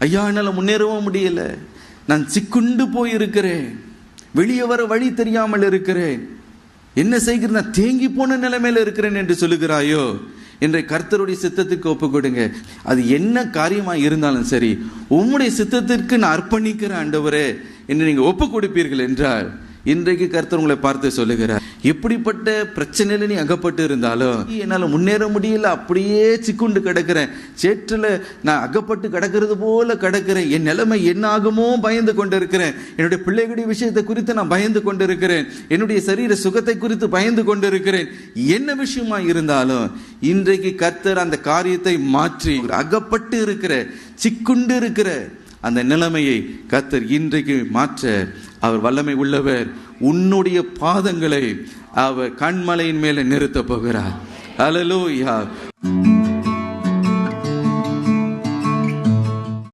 ஐயா, என்னால் முன்னேறவும் முடியல, நான் சிக்குண்டு போயிருக்கிறேன், வெளியே வர வழி தெரியாமல் இருக்கிறேன், என்ன செய்கிறேன், நான் தேங்கி போன நிலைமையில இருக்கிறேன் என்று சொல்லுகிறாயோ, இன்றைய கர்த்தருடைய சித்தத்திற்கு ஒப்பு கொடுங்க. அது என்ன காரியமா இருந்தாலும் சரி, உம்முடைய சித்தத்திற்கு நான் அர்ப்பணிக்கிற ஆண்டவரே என்று நீங்க ஒப்பு கொடுப்பீர்கள் என்றால், இன்றைக்கு கர்த்தர் உங்களை பார்த்து சொல்லுகிறார், எப்படிப்பட்ட பிரச்சனையில நீ அகப்பட்டு இருந்தாலும், என்னால முன்னேற முடியல, அப்படியே சிக்குண்டு கிடக்கிறேன், சேற்றில் நான் அகப்பட்டு கிடக்கிறது போல கிடக்கிறேன், என் நிலைமை என்ன ஆகுமோ பயந்து கொண்டிருக்கிறேன், என்னுடைய பிள்ளைகளுடைய விஷயத்தை குறித்து நான் பயந்து கொண்டிருக்கிறேன், என்னுடைய சரீர சுகத்தை குறித்து பயந்து கொண்டிருக்கிறேன், என்ன விஷயமா இருந்தாலும் இன்றைக்கு கர்த்தர் அந்த காரியத்தை மாற்றி, அகப்பட்டு இருக்கிற சிக்குண்டு இருக்கிற அந்த நிலைமையை கர்த்தர் இன்றைக்கு மாற்ற அவர் வல்லமை உள்ளவர். உன்னுடைய பாதங்களை அவர் கண்மலையின் மேலே நிறுத்த போகிறார். ஹல்லேலூயா.